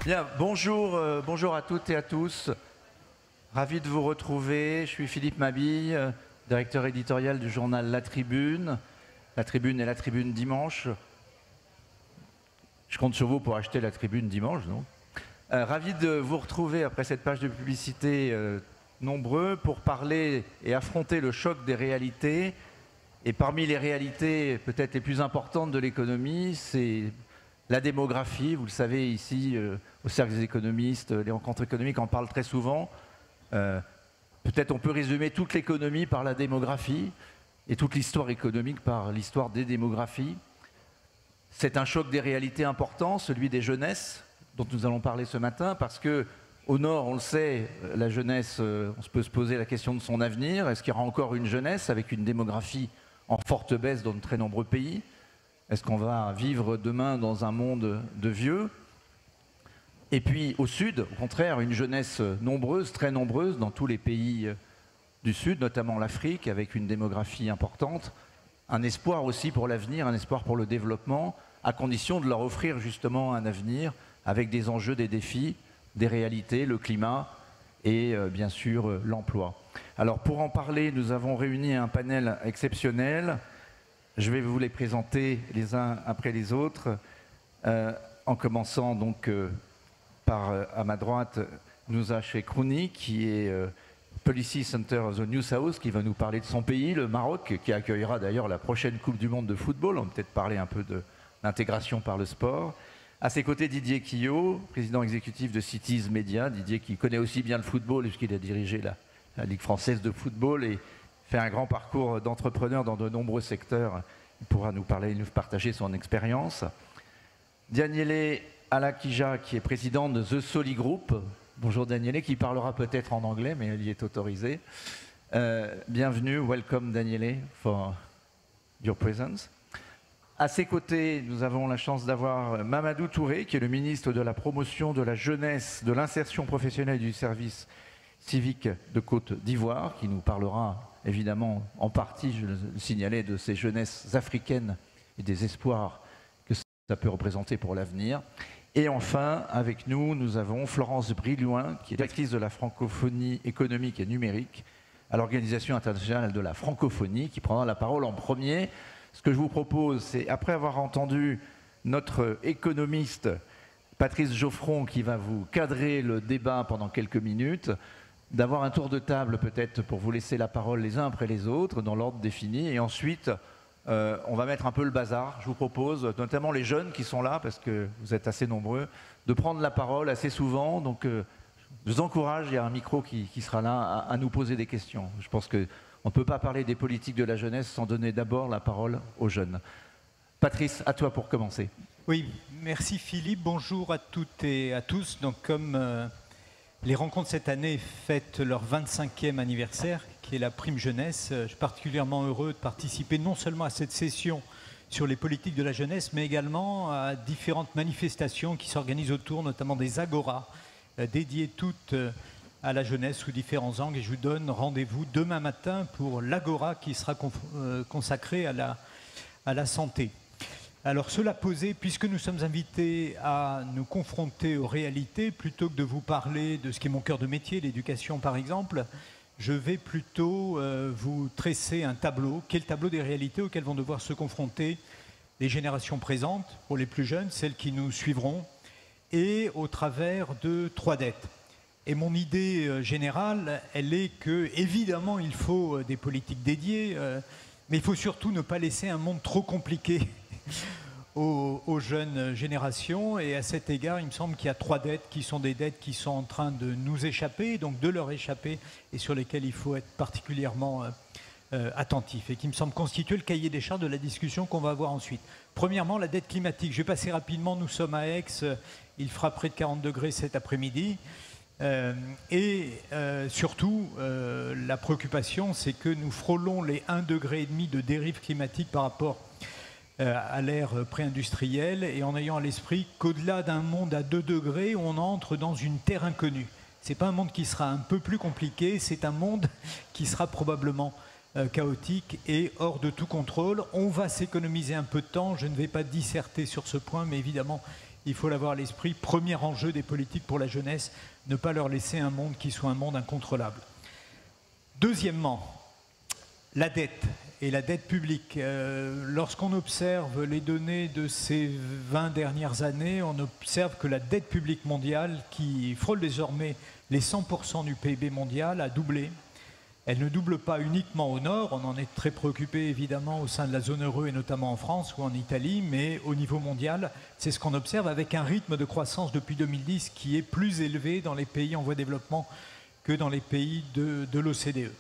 Bien, bonjour, bonjour à toutes et à tous. Ravi de vous retrouver. Je suis Philippe Mabille, directeur éditorial du journal La Tribune. La Tribune et La Tribune dimanche. Je compte sur vous pour acheter La Tribune dimanche, non? Ravi de vous retrouver après cette page de publicité nombreux pour parler et affronter le choc des réalités. Et parmi les réalités peut-être les plus importantes de l'économie, c'est la démographie. Vous le savez, ici, au Cercle des économistes, les rencontres économiques en parlent très souvent. Peut-être on peut résumer toute l'économie par la démographie et toute l'histoire économique par l'histoire des démographies. C'est un choc des réalités important, celui des jeunesses, dont nous allons parler ce matin, parce que au Nord, on le sait, la jeunesse, on peut se poser la question de son avenir. Est-ce qu'il y aura encore une jeunesse avec une démographie en forte baisse dans de très nombreux pays? Est-ce qu'on va vivre demain dans un monde de vieux? Et puis au Sud, au contraire, une jeunesse nombreuse, très nombreuse dans tous les pays du Sud, notamment l'Afrique, avec une démographie importante. Un espoir aussi pour l'avenir, un espoir pour le développement, à condition de leur offrir justement un avenir avec des enjeux, des défis, des réalités, le climat et bien sûr l'emploi. Alors pour en parler, nous avons réuni un panel exceptionnel. Je vais vous les présenter les uns après les autres, en commençant donc par, à ma droite, Nouza Chekrouni, qui est Policy Center of the New South, qui va nous parler de son pays, le Maroc, qui accueillera d'ailleurs la prochaine Coupe du Monde de football. On va peut-être parler un peu de l'intégration par le sport. À ses côtés, Didier Quillot, président exécutif de Cities Media. Didier qui connaît aussi bien le football, puisqu'il a dirigé la Ligue française de football et fait un grand parcours d'entrepreneur dans de nombreux secteurs. Il pourra nous parler, nous partager son expérience. Daniele Alakija, qui est président de The Soli Group. Bonjour Daniele, qui parlera peut-être en anglais, mais elle y est autorisée. Bienvenue, welcome Daniele for your presence. À ses côtés, nous avons la chance d'avoir Mamadou Touré, qui est le ministre de la Promotion de la Jeunesse, de l'Insertion Professionnelle et du Service Civique de Côte d'Ivoire, qui nous parlera évidemment en partie, je le signalais, de ces jeunesses africaines et des espoirs que ça peut représenter pour l'avenir. Et enfin, avec nous, nous avons Florence Brillouin, qui est directrice de la francophonie économique et numérique à l'Organisation internationale de la francophonie, qui prendra la parole en premier. Ce que je vous propose, c'est, après avoir entendu notre économiste Patrice Geoffron, qui va vous cadrer le débat pendant quelques minutes, d'avoir un tour de table peut-être pour vous laisser la parole les uns après les autres, dans l'ordre défini, et ensuite on va mettre un peu le bazar. Je vous propose, notamment les jeunes qui sont là, parce que vous êtes assez nombreux, de prendre la parole assez souvent. Donc je vous encourage, il y a un micro qui sera là à nous poser des questions. Je pense qu'on ne peut pas parler des politiques de la jeunesse sans donner d'abord la parole aux jeunes. Patrice, à toi pour commencer. Oui, merci Philippe, bonjour à toutes et à tous. Donc comme les rencontres cette année fêtent leur 25e anniversaire, qui est la prime jeunesse, je suis particulièrement heureux de participer non seulement à cette session sur les politiques de la jeunesse, mais également à différentes manifestations qui s'organisent autour, notamment des agoras, dédiées toutes à la jeunesse sous différents angles. Et je vous donne rendez-vous demain matin pour l'agora qui sera consacrée à la santé. Alors cela posé, puisque nous sommes invités à nous confronter aux réalités, plutôt que de vous parler de ce qui est mon cœur de métier, l'éducation par exemple, je vais plutôt vous tresser un tableau, qui est le tableau des réalités auxquelles vont devoir se confronter les générations présentes, pour les plus jeunes, celles qui nous suivront, et au travers de 3 dettes. Et mon idée générale, elle est que, évidemment, il faut des politiques dédiées, mais il faut surtout ne pas laisser un monde trop compliqué aux jeunes générations. Et à cet égard, il me semble qu'il y a 3 dettes qui sont des dettes qui sont en train de nous échapper, donc de leur échapper, et sur lesquelles il faut être particulièrement attentif, et qui me semble constituer le cahier des charges de la discussion qu'on va avoir ensuite. Premièrement, la dette climatique. Je vais passer rapidement, nous sommes à Aix, il fera près de 40 degrés cet après-midi. Surtout, la préoccupation, c'est que nous frôlons les 1,5 degré de dérive climatique par rapport à l'ère pré-industrielle, et en ayant à l'esprit qu'au-delà d'un monde à 2 degrés, on entre dans une terre inconnue. Ce n'est pas un monde qui sera un peu plus compliqué, c'est un monde qui sera probablement chaotique et hors de tout contrôle. On va s'économiser un peu de temps, je ne vais pas disserter sur ce point, mais évidemment, il faut l'avoir à l'esprit, premier enjeu des politiques pour la jeunesse, ne pas leur laisser un monde qui soit un monde incontrôlable. Deuxièmement, la dette et la dette publique. Lorsqu'on observe les données de ces 20 dernières années, on observe que la dette publique mondiale, qui frôle désormais les 100% du PIB mondial, a doublé. Elle ne double pas uniquement au nord, on en est très préoccupé évidemment au sein de la zone euro et notamment en France ou en Italie, mais au niveau mondial, c'est ce qu'on observe avec un rythme de croissance depuis 2010 qui est plus élevé dans les pays en voie de développement que dans les pays de l'OCDE.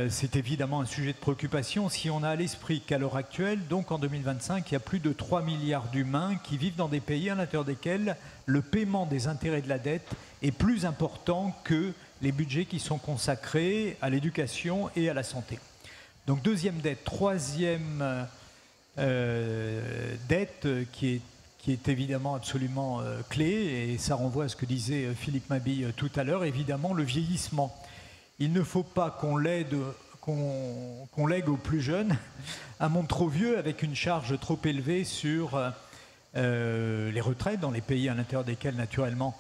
C'est évidemment un sujet de préoccupation si on a à l'esprit qu'à l'heure actuelle, donc en 2025, il y a plus de 3 milliards d'humains qui vivent dans des pays à l'intérieur desquels le paiement des intérêts de la dette est plus important que les budgets qui sont consacrés à l'éducation et à la santé. Donc deuxième dette. Troisième dette qui est évidemment absolument clé, et ça renvoie à ce que disait Philippe Mabille tout à l'heure, évidemment le vieillissement. Il ne faut pas qu'on lègue aux plus jeunes un monde trop vieux avec une charge trop élevée sur les retraites dans les pays à l'intérieur desquels naturellement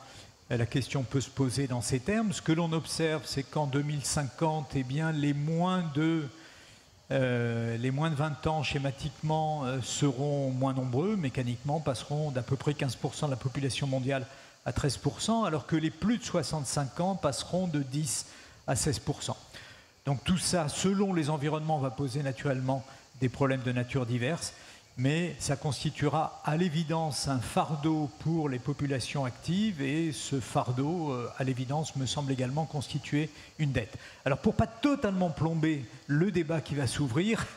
la question peut se poser dans ces termes. Ce que l'on observe, c'est qu'en 2050, eh bien, les moins de 20 ans, schématiquement, seront moins nombreux, mécaniquement passeront d'à peu près 15% de la population mondiale à 13%, alors que les plus de 65 ans passeront de 10 à 16%. Donc tout ça, selon les environnements, va poser naturellement des problèmes de nature diverses, mais ça constituera à l'évidence un fardeau pour les populations actives, et ce fardeau, à l'évidence, me semble également constituer une dette. Alors pour ne pas totalement plomber le débat qui va s'ouvrir,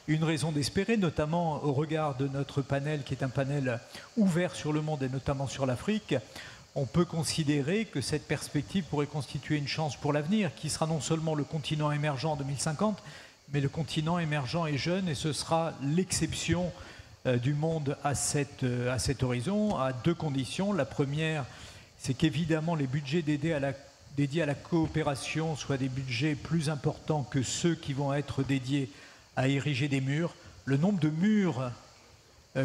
une raison d'espérer, notamment au regard de notre panel, qui est un panel ouvert sur le monde et notamment sur l'Afrique, on peut considérer que cette perspective pourrait constituer une chance pour l'avenir, qui sera non seulement le continent émergent en 2050, mais le continent émergent et jeune, et ce sera l'exception du monde à cet horizon, à deux conditions. La première, c'est qu'évidemment les budgets dédiés à la coopération soient des budgets plus importants que ceux qui vont être dédiés à ériger des murs. Le nombre de murs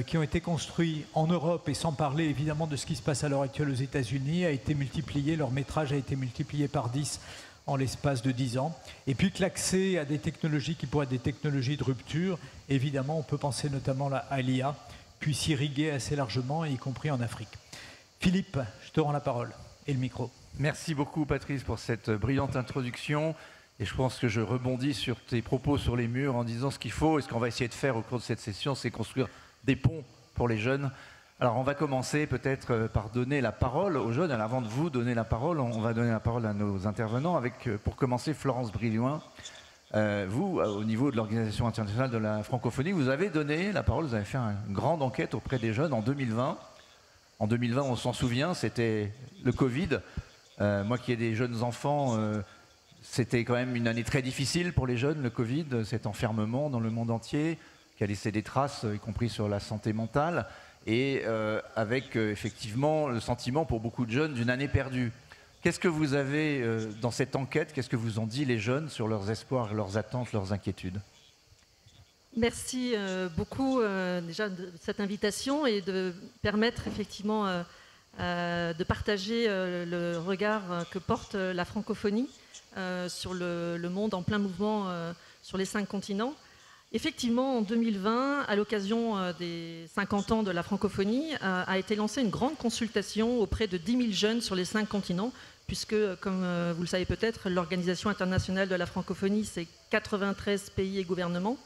qui ont été construits en Europe, et sans parler évidemment de ce qui se passe à l'heure actuelle aux États-Unis, a été multiplié, leur métrage a été multiplié par 10 en l'espace de 10 ans. Et puis que l'accès à des technologies qui pourraient être des technologies de rupture, évidemment, on peut penser notamment à l'IA, puisse irriguer assez largement, y compris en Afrique. Philippe, je te rends la parole et le micro. Merci beaucoup Patrice pour cette brillante introduction. Et je pense que je rebondis sur tes propos sur les murs en disant ce qu'il faut et ce qu'on va essayer de faire au cours de cette session, c'est construire des ponts pour les jeunes. Alors on va commencer peut-être par donner la parole aux jeunes. Alors, avant de vous donner la parole, on va donner la parole à nos intervenants avec, pour commencer, Florence Brillouin. Vous, au niveau de l'Organisation internationale de la francophonie, vous avez donné la parole, vous avez fait une grande enquête auprès des jeunes en 2020. En 2020, on s'en souvient, c'était le Covid. Moi qui ai des jeunes enfants, c'était quand même une année très difficile pour les jeunes, le Covid, cet enfermement dans le monde entier, qui a laissé des traces, y compris sur la santé mentale, et avec effectivement le sentiment pour beaucoup de jeunes d'une année perdue. Qu'est-ce que vous avez dans cette enquête, qu'est-ce que vous ont dit les jeunes sur leurs espoirs, leurs attentes, leurs inquiétudes? Merci beaucoup déjà de cette invitation et de permettre effectivement de partager le regard que porte la francophonie sur le monde en plein mouvement sur les 5 continents. Effectivement, en 2020, à l'occasion des 50 ans de la francophonie, a été lancée une grande consultation auprès de 10 000 jeunes sur les 5 continents, puisque, comme vous le savez peut-être, l'Organisation internationale de la francophonie, c'est 93 pays et gouvernements.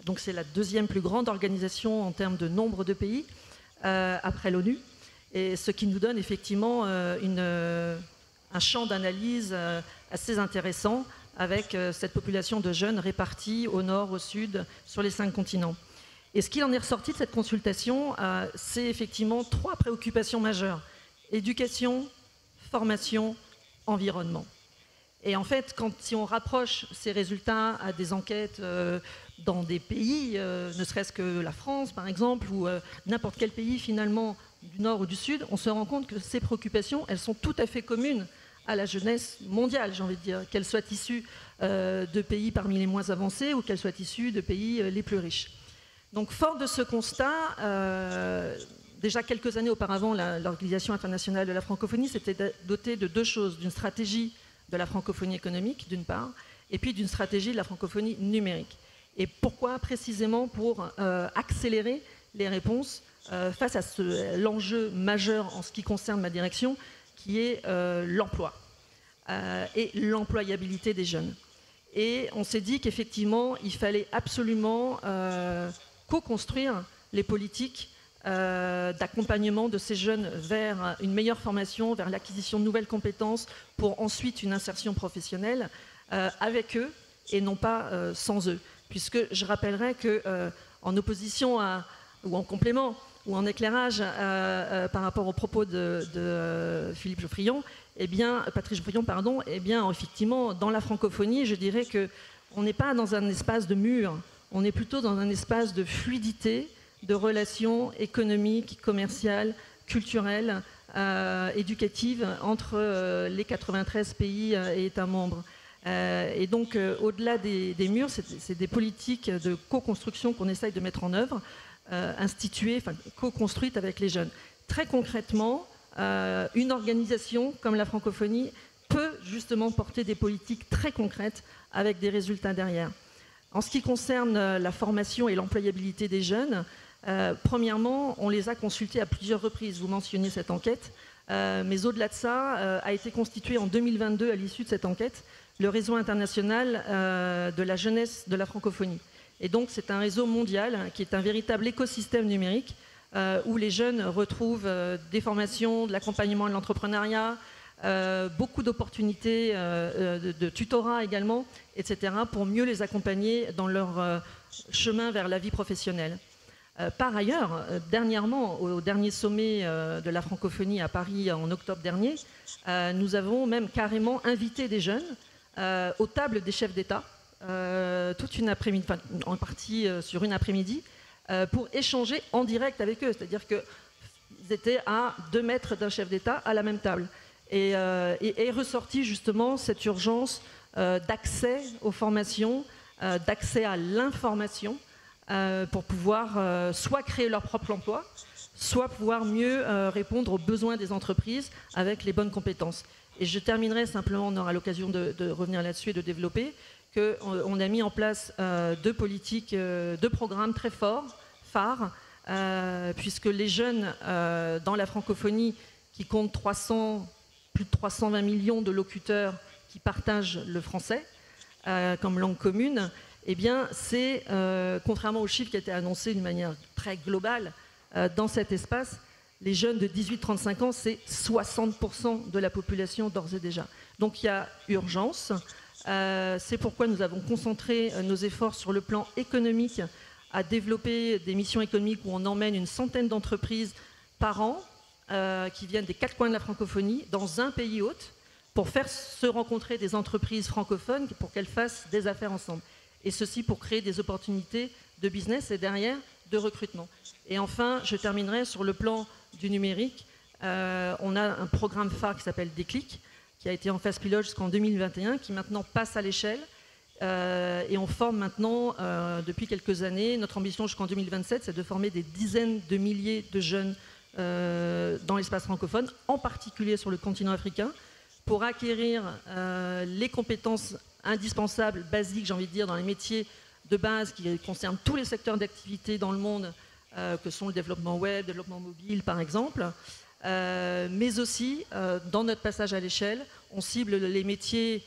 Donc c'est la deuxième plus grande organisation en termes de nombre de pays, après l'ONU. Et ce qui nous donne effectivement un champ d'analyse assez intéressant, avec cette population de jeunes répartis au nord, au sud, sur les 5 continents. Et ce qu'il en est ressorti de cette consultation, c'est effectivement 3 préoccupations majeures. Éducation, formation, environnement. Et en fait, si on rapproche ces résultats à des enquêtes dans des pays, ne serait-ce que la France par exemple, ou n'importe quel pays finalement du nord ou du sud, on se rend compte que ces préoccupations, elles sont tout à fait communes à la jeunesse mondiale, j'ai envie de dire, qu'elle soit issue de pays parmi les moins avancés ou qu'elle soit issue de pays les plus riches. Donc, fort de ce constat, déjà quelques années auparavant, l'Organisation internationale de la francophonie s'était dotée de 2 choses, d'une stratégie de la francophonie économique, d'une part, et puis d'une stratégie de la francophonie numérique. Et pourquoi? Précisément pour accélérer les réponses face à l'enjeu majeur en ce qui concerne ma direction, qui est l'emploi et l'employabilité des jeunes. Et on s'est dit qu'effectivement, il fallait absolument co-construire les politiques d'accompagnement de ces jeunes vers une meilleure formation, vers l'acquisition de nouvelles compétences, pour ensuite une insertion professionnelle avec eux et non pas sans eux. Puisque je rappellerai qu'en opposition ou en complément ou en éclairage par rapport aux propos de Philippe Geoffrion, Patrice Geoffrion, pardon, effectivement, dans la francophonie, je dirais qu'on n'est pas dans un espace de mur, on est plutôt dans un espace de fluidité, de relations économiques, commerciales, culturelles, éducatives entre les 93 pays et États membres. Et donc, au-delà des murs, c'est des politiques de co-construction qu'on essaye de mettre en œuvre, instituées, co-construites avec les jeunes. Très concrètement, une organisation comme la francophonie peut justement porter des politiques très concrètes avec des résultats derrière. En ce qui concerne la formation et l'employabilité des jeunes, premièrement, on les a consultés à plusieurs reprises. Vous mentionnez cette enquête, mais au-delà de ça, a été constitué en 2022, à l'issue de cette enquête, le réseau international de la jeunesse de la francophonie. Et donc, c'est un réseau mondial qui est un véritable écosystème numérique où les jeunes retrouvent des formations, de l'accompagnement de l'entrepreneuriat, beaucoup d'opportunités de tutorat également, etc., pour mieux les accompagner dans leur chemin vers la vie professionnelle. Par ailleurs, dernièrement, au dernier sommet de la francophonie à Paris en octobre dernier, nous avons même carrément invité des jeunes aux tables des chefs d'État, toute une après-midi, enfin, en partie sur une après-midi, pour échanger en direct avec eux. C'est-à-dire qu'ils étaient à 2 mètres d'un chef d'État à la même table. Et est ressortie justement cette urgence d'accès aux formations, d'accès à l'information, pour pouvoir soit créer leur propre emploi, soit pouvoir mieux répondre aux besoins des entreprises avec les bonnes compétences. Et je terminerai simplement, on aura l'occasion de revenir là-dessus et de développer, qu'on a mis en place 2 politiques, 2 programmes très forts, phares, puisque les jeunes dans la francophonie, qui comptent plus de 320 millions de locuteurs qui partagent le français comme langue commune, eh bien, c'est, contrairement aux chiffres qui étaient annoncés d'une manière très globale, dans cet espace, les jeunes de 18-35 ans, c'est 60% de la population d'ores et déjà. Donc il y a urgence. C'est pourquoi nous avons concentré nos efforts sur le plan économique à développer des missions économiques où on emmène une centaine d'entreprises par an qui viennent des 4 coins de la francophonie dans un pays hôte pour faire se rencontrer des entreprises francophones pour qu'elles fassent des affaires ensemble. Et ceci pour créer des opportunités de business et derrière de recrutement. Et enfin, je terminerai sur le plan du numérique. On a un programme phare qui s'appelle Déclic, qui a été en phase pilote jusqu'en 2021, qui maintenant passe à l'échelle. Et on forme maintenant, depuis quelques années, notre ambition jusqu'en 2027, c'est de former des dizaines de milliers de jeunes dans l'espace francophone, en particulier sur le continent africain, pour acquérir les compétences indispensables, basiques, j'ai envie de dire, dans les métiers de base qui concernent tous les secteurs d'activité dans le monde, que sont le développement web, le développement mobile par exemple, mais aussi dans notre passage à l'échelle, on cible les métiers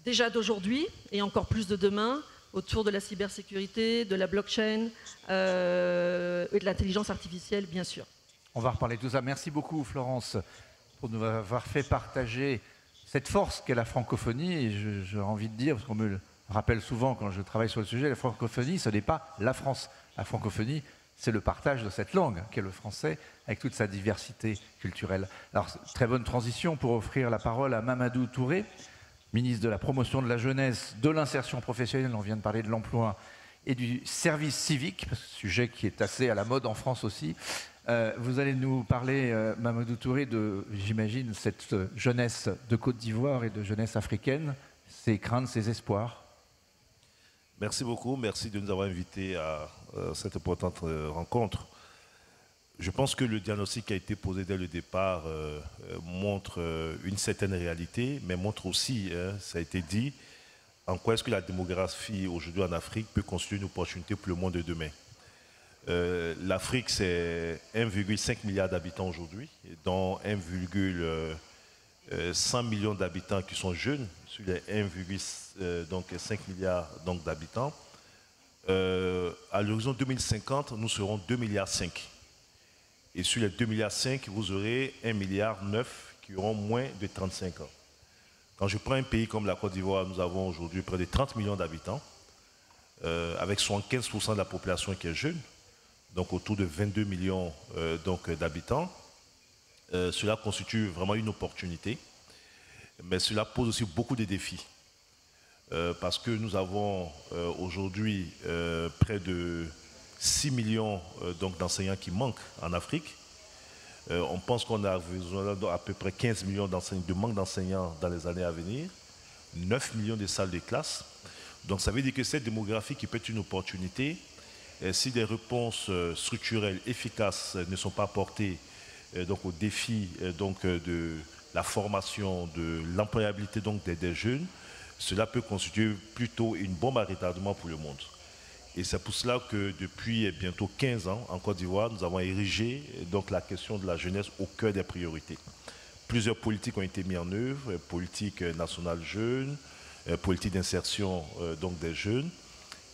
déjà d'aujourd'hui et encore plus de demain autour de la cybersécurité, de la blockchain et de l'intelligence artificielle bien sûr. On va reparler de tout ça. Merci beaucoup Florence pour nous avoir fait partager cette force qu'est la francophonie. Et j'ai envie de dire, parce qu'on me le rappelle souvent quand je travaille sur le sujet, la francophonie, ce n'est pas la France. La francophonie, c'est le partage de cette langue qu'est le français avec toute sa diversité culturelle. Alors, très bonne transition pour offrir la parole à Mamadou Touré, ministre de la promotion de la jeunesse, de l'insertion professionnelle, on vient de parler de l'emploi et du service civique, sujet qui est assez à la mode en France aussi. Vous allez nous parler, Mamadou Touré, de, j'imagine, cette jeunesse de Côte d'Ivoire et de jeunesse africaine, ses craintes, ses espoirs. Merci beaucoup, merci de nous avoir invités à cette importante rencontre. Je pense que le diagnostic qui a été posé dès le départ montre une certaine réalité, mais montre aussi, ça a été dit, en quoi est-ce que la démographie aujourd'hui en Afrique peut constituer une opportunité pour le monde de demain. L'Afrique, c'est 1,5 milliard d'habitants aujourd'hui, dont 1,100 millions d'habitants qui sont jeunes, sur les 1,5 milliard d'habitants. À l'horizon 2050, nous serons 2,5 milliards. Et sur les 2,5 milliards, vous aurez 1,9 milliard qui auront moins de 35 ans. Quand je prends un pays comme la Côte d'Ivoire, nous avons aujourd'hui près de 30 millions d'habitants, avec 75% de la population qui est jeune, donc autour de 22 millions d'habitants. Cela constitue vraiment une opportunité, mais cela pose aussi beaucoup de défis. Parce que nous avons aujourd'hui près de 6 millions d'enseignants qui manquent en Afrique. On pense qu'on a besoin d'à peu près 15 millions de manque d'enseignants dans les années à venir, 9 millions de salles de classe. Donc ça veut dire que cette démographie qui peut être une opportunité, si des réponses structurelles efficaces ne sont pas apportées aux défis de la formation, de l'employabilité des jeunes, cela peut constituer plutôt une bombe à retardement pour le monde. Et c'est pour cela que depuis bientôt 15 ans, en Côte d'Ivoire, nous avons érigé la question de la jeunesse au cœur des priorités. Plusieurs politiques ont été mises en œuvre, politique nationale jeune, politique d'insertion des jeunes.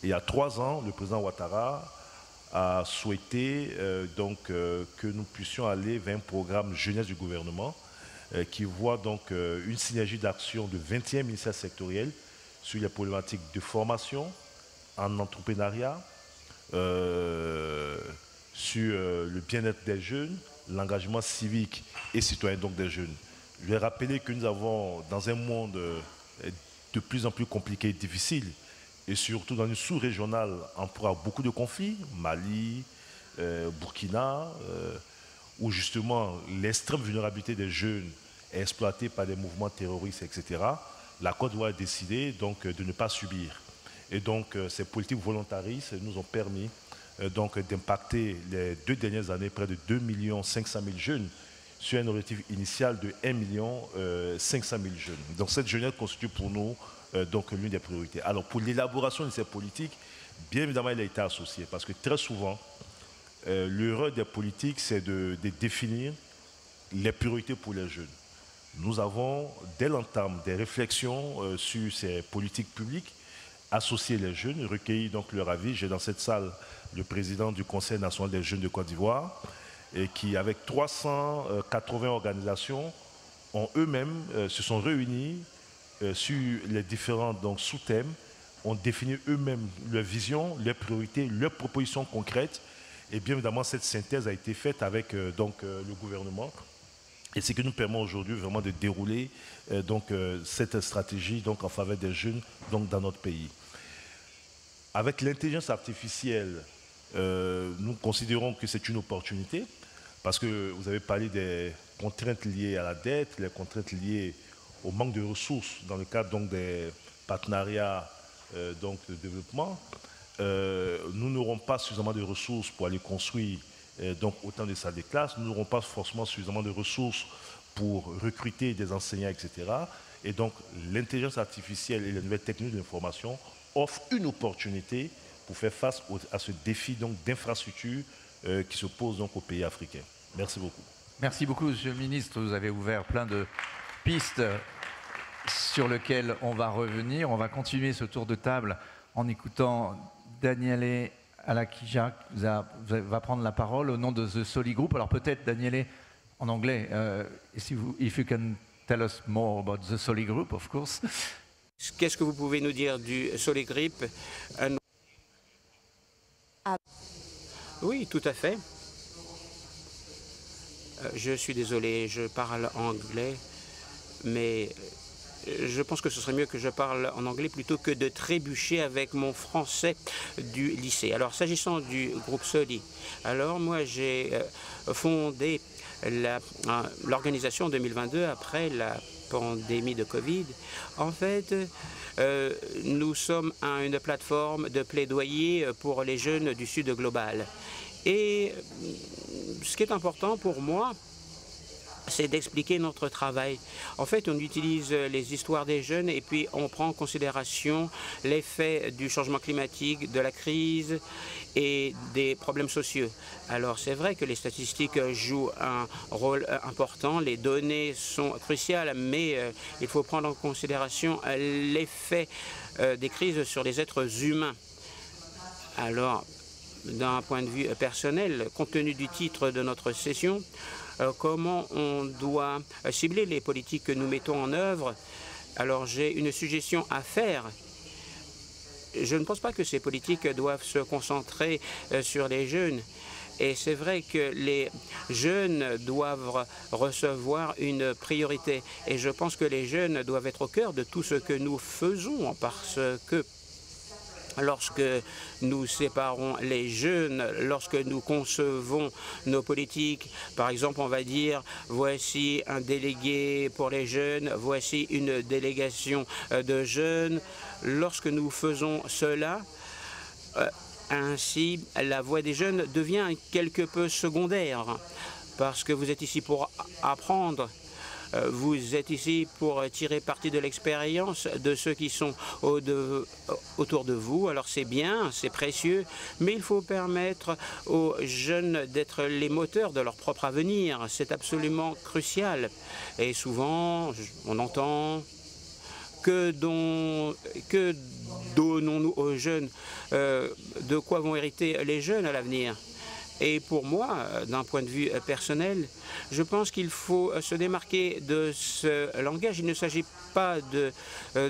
Et il y a 3 ans, le président Ouattara a souhaité que nous puissions aller vers un programme jeunesse du gouvernement qui voit une synergie d'action de 21 ministères sectoriels sur les problématiques de formation, en entrepreneuriat, sur le bien-être des jeunes, l'engagement civique et citoyen des jeunes. Je vais rappeler que nous avons, dans un monde de plus en plus compliqué et difficile, et surtout dans une sous-régionale, on pourra beaucoup de conflits, Mali, Burkina, où justement l'extrême vulnérabilité des jeunes est exploitée par des mouvements terroristes, etc. La Côte d'Ivoire a décidé de ne pas subir. Et donc ces politiques volontaristes nous ont permis d'impacter les 2 dernières années près de 2 500 000 jeunes sur un objectif initial de 1 500 000 jeunes. Donc cette jeunesse constitue pour nous l'une des priorités. Alors pour l'élaboration de ces politiques, bien évidemment, elle a été associée parce que très souvent, l'erreur des politiques, c'est de définir les priorités pour les jeunes. Nous avons, dès l'entame des réflexions sur ces politiques publiques, associé les jeunes, recueilli leur avis. J'ai dans cette salle le président du Conseil national des jeunes de Côte d'Ivoire, et qui, avec 380 organisations, eux-mêmes se sont réunis sur les différents sous-thèmes, ont défini eux-mêmes leurs visions, leurs priorités, leurs propositions concrètes. Et bien évidemment, cette synthèse a été faite avec le gouvernement. Et ce qui nous permet aujourd'hui vraiment de dérouler cette stratégie en faveur des jeunes dans notre pays. Avec l'intelligence artificielle, nous considérons que c'est une opportunité parce que vous avez parlé des contraintes liées à la dette, les contraintes liées au manque de ressources dans le cadre des partenariats de développement. Nous n'aurons pas suffisamment de ressources pour aller construire autant de salles de classe. Nous n'aurons pas forcément suffisamment de ressources pour recruter des enseignants, etc. Et donc l'intelligence artificielle et les nouvelles techniques de l'information offrent une opportunité pour faire face à ce défi d'infrastructure qui se pose au pays africain. Merci beaucoup. Merci beaucoup, Monsieur le Ministre. Vous avez ouvert plein de pistes sur lesquelles on va revenir. On va continuer ce tour de table en écoutant Daniele Alakija qui va prendre la parole au nom de The Soli Group. Alors peut-être, Daniele, en anglais, if you can tell us more about The Soli Group, of course. Qu'est-ce que vous pouvez nous dire du Soli Group? Oui, tout à fait. Je suis désolé, je parle anglais, mais je pense que ce serait mieux que je parle en anglais plutôt que de trébucher avec mon français du lycée. Alors, s'agissant du groupe Soli, alors moi j'ai fondé l'organisation 2022 après la pandémie de Covid. En fait, nous sommes une plateforme de plaidoyer pour les jeunes du Sud global. Et ce qui est important pour moi, c'est d'expliquer notre travail. En fait, on utilise les histoires des jeunes et puis on prend en considération l'effet du changement climatique, de la crise et des problèmes sociaux. Alors, c'est vrai que les statistiques jouent un rôle important, les données sont cruciales, mais il faut prendre en considération l'effet des crises sur les êtres humains. Alors, d'un point de vue personnel, compte tenu du titre de notre session, comment on doit cibler les politiques que nous mettons en œuvre. Alors j'ai une suggestion à faire. Je ne pense pas que ces politiques doivent se concentrer sur les jeunes. Et c'est vrai que les jeunes doivent recevoir une priorité. Et je pense que les jeunes doivent être au cœur de tout ce que nous faisons parce que lorsque nous séparons les jeunes, lorsque nous concevons nos politiques, par exemple, on va dire, voici un délégué pour les jeunes, voici une délégation de jeunes. Lorsque nous faisons cela, ainsi, la voix des jeunes devient quelque peu secondaire, parce que vous êtes ici pour apprendre. Vous êtes ici pour tirer parti de l'expérience de ceux qui sont autour de vous. Alors c'est bien, c'est précieux, mais il faut permettre aux jeunes d'être les moteurs de leur propre avenir. C'est absolument crucial. Et souvent, on entend que donnons-nous aux jeunes, de quoi vont hériter les jeunes à l'avenir. Et pour moi, d'un point de vue personnel, je pense qu'il faut se démarquer de ce langage. Il ne s'agit pas de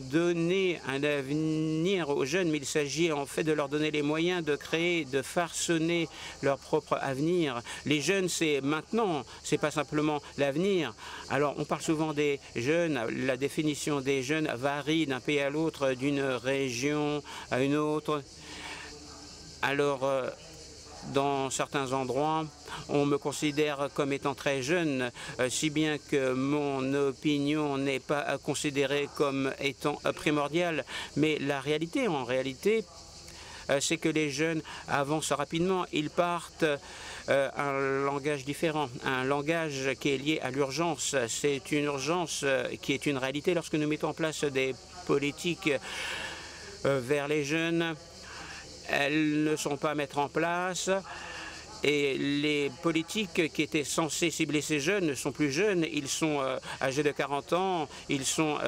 donner un avenir aux jeunes, mais il s'agit en fait de leur donner les moyens de créer, de façonner leur propre avenir. Les jeunes, c'est maintenant, c'est pas simplement l'avenir. Alors, on parle souvent des jeunes. La définition des jeunes varie d'un pays à l'autre, d'une région à une autre. Alors, dans certains endroits, on me considère comme étant très jeune, si bien que mon opinion n'est pas considérée comme étant primordiale. Mais la réalité, en réalité, c'est que les jeunes avancent rapidement. Ils partent un langage différent, un langage qui est lié à l'urgence. C'est une urgence qui est une réalité lorsque nous mettons en place des politiques vers les jeunes. Elles ne sont pas à mettre en place et les politiques qui étaient censées cibler ces jeunes ne sont plus jeunes. Ils sont âgés de 40 ans, ils sont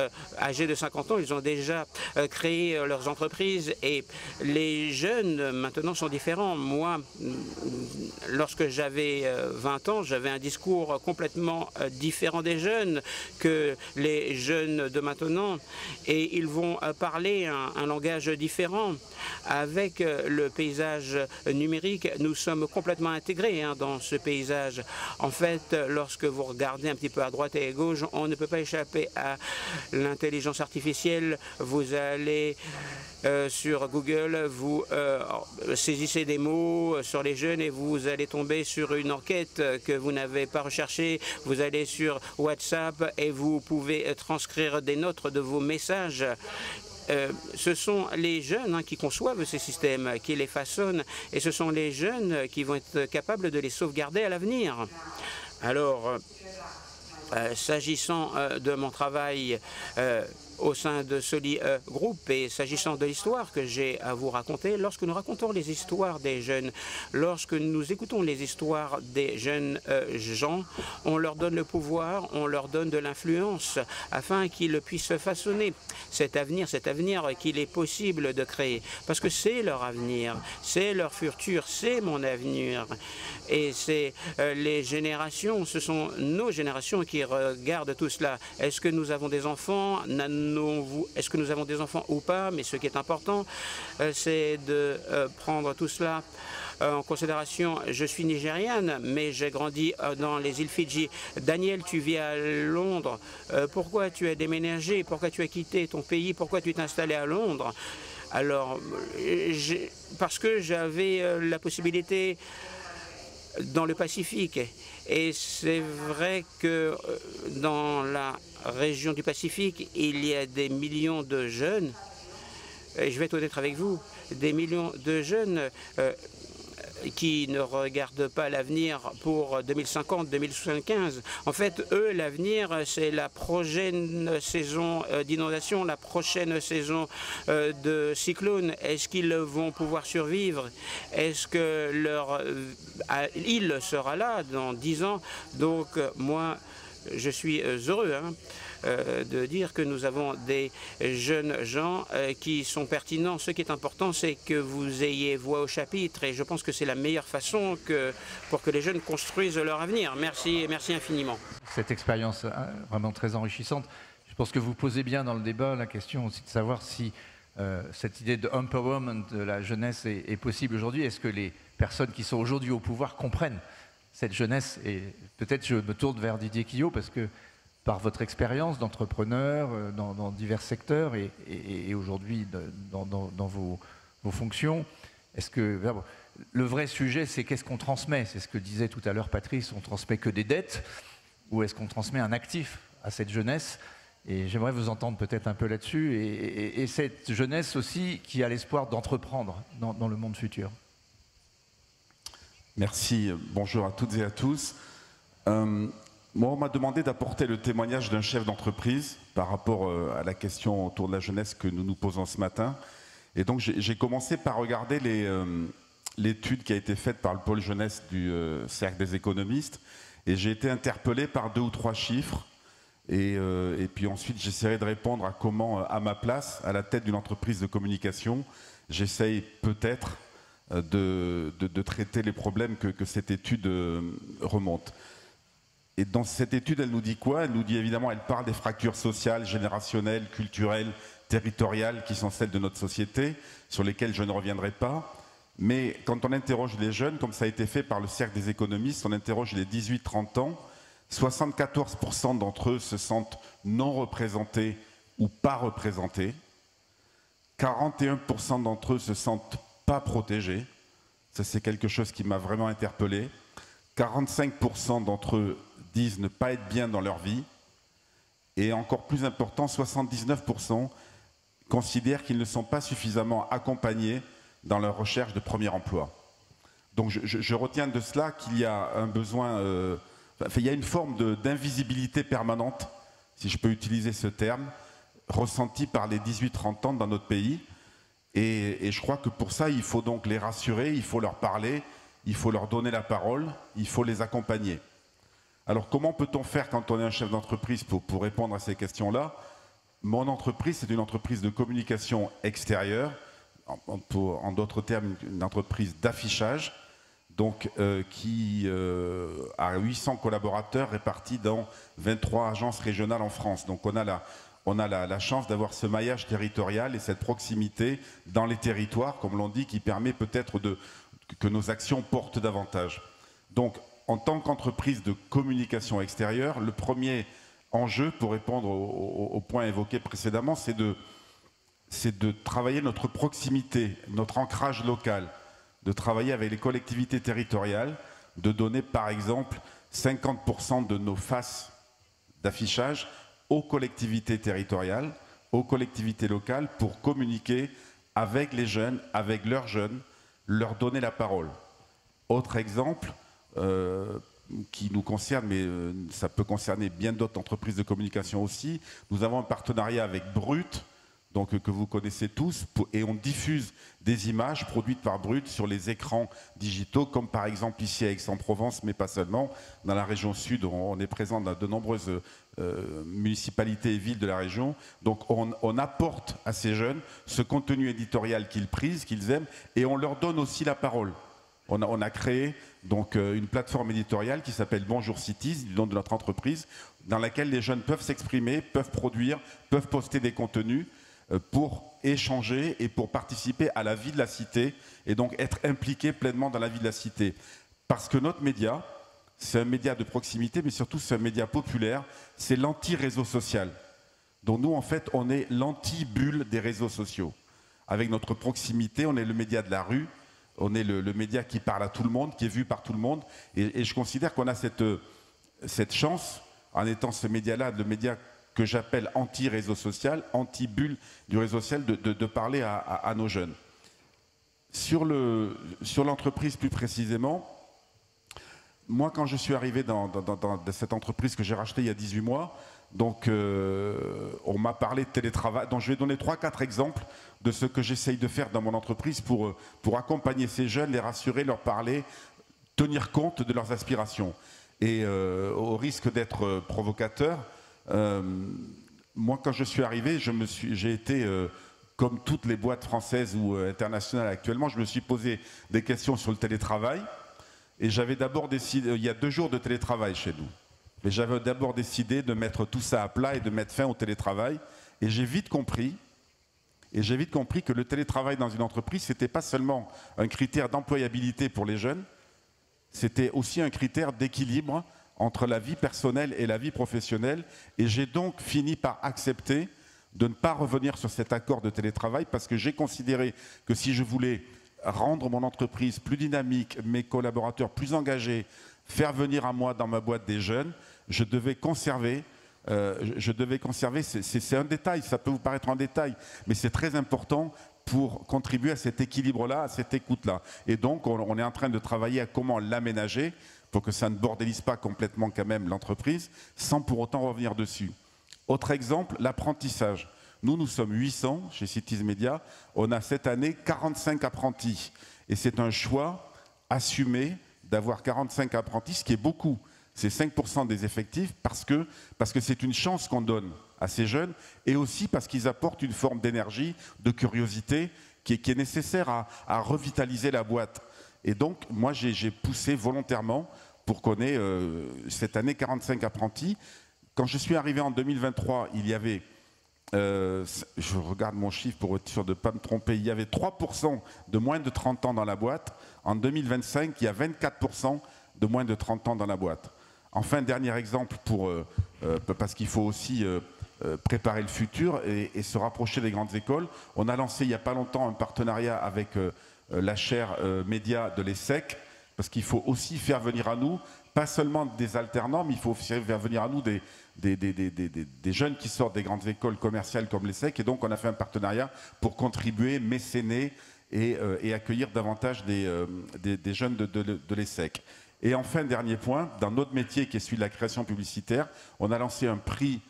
âgés de 50 ans, ils ont déjà créé leurs entreprises et les jeunes maintenant sont différents. Moi, lorsque j'avais 20 ans, j'avais un discours complètement différent des jeunes que les jeunes de maintenant et ils vont parler un langage différent. Avec le paysage numérique, nous sommes complètement intégrés dans ce paysage. En fait, lorsque vous regardez un petit peu à droite et à gauche, on ne peut pas échapper à l'intelligence artificielle. Vous allez sur Google, vous saisissez des mots sur les jeunes et vous allez tomber sur une enquête que vous n'avez pas recherchée. Vous allez sur WhatsApp et vous pouvez transcrire des notes de vos messages. Ce sont les jeunes qui conçoivent ces systèmes, qui les façonnent, et ce sont les jeunes qui vont être capables de les sauvegarder à l'avenir. Alors, s'agissant de mon travail au sein de Soli Group et s'agissant de l'histoire que j'ai à vous raconter, lorsque nous racontons les histoires des jeunes, lorsque nous écoutons les histoires des jeunes gens, on leur donne le pouvoir, on leur donne de l'influence afin qu'ils puissent façonner cet avenir qu'il est possible de créer. Parce que c'est leur avenir, c'est leur futur, c'est mon avenir. Et c'est les générations, ce sont nos générations qui regardent tout cela. Est-ce que nous avons des enfants ? Est-ce que nous avons des enfants ou pas? Mais ce qui est important, c'est de prendre tout cela en considération. Je suis nigériane, mais j'ai grandi dans les îles Fidji. Daniel, tu vis à Londres. Pourquoi tu as déménagé? Pourquoi tu as quitté ton pays? Pourquoi tu t'es installé à Londres? Alors, parce que j'avais la possibilité dans le Pacifique. Et c'est vrai que dans la région du Pacifique, il y a des millions de jeunes, et je vais être honnête avec vous, des millions de jeunes qui ne regardent pas l'avenir pour 2050, 2075. En fait, eux, l'avenir, c'est la prochaine saison d'inondation, la prochaine saison de cyclone. Est-ce qu'ils vont pouvoir survivre? Est-ce que leur île sera là dans 10 ans? Donc, moi, je suis heureux de dire que nous avons des jeunes gens qui sont pertinents. Ce qui est important, c'est que vous ayez voix au chapitre et je pense que c'est la meilleure façon pour que les jeunes construisent leur avenir. Merci, merci infiniment. Cette expérience vraiment très enrichissante. Je pense que vous posez bien dans le débat la question aussi de savoir si cette idée de empowerment de la jeunesse est possible aujourd'hui. Est-ce que les personnes qui sont aujourd'hui au pouvoir comprennent cette jeunesse? Et peut-être je me tourne vers Didier Quillot parce que par votre expérience d'entrepreneur dans divers secteurs et aujourd'hui dans vos fonctions, est-ce que le vrai sujet, c'est qu'est-ce qu'on transmet? C'est ce que disait tout à l'heure Patrice, on transmet que des dettes ou est-ce qu'on transmet un actif à cette jeunesse? Et j'aimerais vous entendre peut-être un peu là-dessus et cette jeunesse aussi qui a l'espoir d'entreprendre dans le monde futur. Merci, bonjour à toutes et à tous. Moi, on m'a demandé d'apporter le témoignage d'un chef d'entreprise par rapport à la question autour de la jeunesse que nous nous posons ce matin. Et donc, j'ai commencé par regarder l'étude qui a été faite par le pôle jeunesse du Cercle des économistes. Et j'ai été interpellé par 2 ou 3 chiffres. Et puis ensuite, j'essaierai de répondre à comment, à ma place, à la tête d'une entreprise de communication, j'essaye peut-être de traiter les problèmes que cette étude remonte. Et dans cette étude, elle nous dit quoi? Elle nous dit évidemment, elle parle des fractures sociales, générationnelles, culturelles, territoriales qui sont celles de notre société, sur lesquelles je ne reviendrai pas. Mais quand on interroge les jeunes, comme ça a été fait par le Cercle des économistes, on interroge les 18-30 ans, 74% d'entre eux se sentent non représentés ou pas représentés. 41% d'entre eux se sentent pas protégés. Ça, c'est quelque chose qui m'a vraiment interpellé. 45% d'entre eux disent ne pas être bien dans leur vie. Et encore plus important, 79% considèrent qu'ils ne sont pas suffisamment accompagnés dans leur recherche de premier emploi. Donc je retiens de cela qu'il y a un besoin, il y a une forme d'invisibilité permanente, si je peux utiliser ce terme, ressentie par les 18-30 ans dans notre pays. Et je crois que pour ça, il faut donc les rassurer, il faut leur parler, il faut leur donner la parole, il faut les accompagner. Alors comment peut-on faire quand on est un chef d'entreprise pour répondre à ces questions-là? Mon entreprise, c'est une entreprise de communication extérieure, en d'autres termes, une entreprise d'affichage, donc qui a 800 collaborateurs répartis dans 23 agences régionales en France. Donc on a la chance d'avoir ce maillage territorial et cette proximité dans les territoires, comme l'on dit, qui permet peut-être que nos actions portent davantage. Donc, en tant qu'entreprise de communication extérieure, le premier enjeu, pour répondre au point évoqué précédemment, c'est de travailler notre proximité, notre ancrage local, de travailler avec les collectivités territoriales, de donner par exemple 50% de nos faces d'affichage aux collectivités territoriales, aux collectivités locales pour communiquer avec les jeunes, avec leurs jeunes, leur donner la parole. Autre exemple qui nous concerne, mais ça peut concerner bien d'autres entreprises de communication aussi, nous avons un partenariat avec Brut, donc, que vous connaissez tous, et on diffuse des images produites par Brut sur les écrans digitaux, comme par exemple ici à Aix-en-Provence, mais pas seulement. Dans la région sud, on est présent dans de nombreuses municipalités et villes de la région. Donc on apporte à ces jeunes ce contenu éditorial qu'ils prisent, qu'ils aiment, et on leur donne aussi la parole. On a créé donc une plateforme éditoriale qui s'appelle Bonjour Cities, du nom de notre entreprise, dans laquelle les jeunes peuvent s'exprimer, peuvent produire, peuvent poster des contenus, pour échanger et pour participer à la vie de la cité et donc être impliqués pleinement dans la vie de la cité. Parce que notre média, c'est un média de proximité, mais surtout c'est un média populaire, c'est l'anti-réseau social. Donc nous, en fait, on est l'anti-bulle des réseaux sociaux. Avec notre proximité, on est le média de la rue, on est le média qui parle à tout le monde, qui est vu par tout le monde. Et je considère qu'on a cette chance, en étant ce média-là, le média que j'appelle anti-réseau social, anti-bulle du réseau social, de parler à nos jeunes. Sur l'entreprise plus précisément, moi quand je suis arrivé dans cette entreprise que j'ai rachetée il y a 18 mois, donc on m'a parlé de télétravail. Donc je vais donner 3-4 exemples de ce que j'essaye de faire dans mon entreprise pour accompagner ces jeunes, les rassurer, leur parler, tenir compte de leurs aspirations. Et au risque d'être provocateur, moi quand je suis arrivé, j'ai été... comme toutes les boîtes françaises ou internationales actuellement, je me suis posé des questions sur le télétravail. Et j'avais d'abord décidé, il y a 2 jours de télétravail chez nous. Mais j'avais d'abord décidé de mettre tout ça à plat et de mettre fin au télétravail. Et j'ai vite compris que le télétravail dans une entreprise, ce n'était pas seulement un critère d'employabilité pour les jeunes, c'était aussi un critère d'équilibre entre la vie personnelle et la vie professionnelle. Et j'ai donc fini par accepter de ne pas revenir sur cet accord de télétravail parce que j'ai considéré que si je voulais rendre mon entreprise plus dynamique, mes collaborateurs plus engagés, faire venir à moi dans ma boîte des jeunes, je devais conserver, c'est un détail, ça peut vous paraître un détail, mais c'est très important pour contribuer à cet équilibre-là, à cette écoute-là. Et donc on est en train de travailler à comment l'aménager pour que ça ne bordélise pas complètement quand même l'entreprise, sans pour autant revenir dessus. Autre exemple, l'apprentissage. Nous sommes 800 chez Cities Media. On a cette année 45 apprentis. Et c'est un choix assumé d'avoir 45 apprentis, ce qui est beaucoup. C'est 5% des effectifs parce que c'est une chance qu'on donne à ces jeunes et aussi parce qu'ils apportent une forme d'énergie, de curiosité qui est nécessaire à revitaliser la boîte. Et donc, moi, j'ai poussé volontairement pour qu'on ait cette année 45 apprentis. Quand je suis arrivé en 2023, il y avait, je regarde mon chiffre pour être sûr de ne pas me tromper, il y avait 3% de moins de 30 ans dans la boîte. En 2025, il y a 24% de moins de 30 ans dans la boîte. Enfin, dernier exemple, parce qu'il faut aussi préparer le futur et se rapprocher des grandes écoles. On a lancé il n'y a pas longtemps un partenariat avec la chaire média de l'ESSEC, parce qu'il faut aussi faire venir à nous, pas seulement des alternants, mais il faut aussi faire venir à nous des jeunes qui sortent des grandes écoles commerciales comme l'ESSEC. Et donc on a fait un partenariat pour contribuer, mécéner et accueillir davantage des jeunes de l'ESSEC. Et enfin, dernier point, dans notre métier qui est celui de la création publicitaire, on a lancé un prix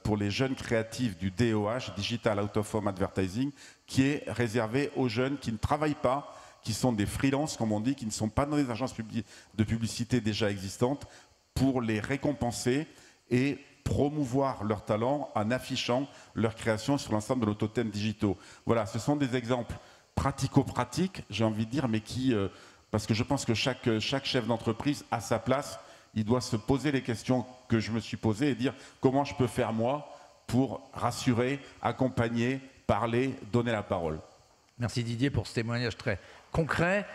pour les jeunes créatifs du DOH, Digital Out of Home Advertising, qui est réservé aux jeunes qui ne travaillent pas, qui sont des freelances, comme on dit, qui ne sont pas dans les agences de publicité déjà existantes, pour les récompenser et promouvoir leur talent en affichant leur création sur l'ensemble de nos totems digitaux. Voilà, ce sont des exemples pratico-pratiques, j'ai envie de dire, mais qui, parce que je pense que chaque chef d'entreprise a sa place, il doit se poser les questions que je me suis posées et dire comment je peux faire moi pour rassurer, accompagner, parler, donner la parole. Merci Didier pour ce témoignage très concret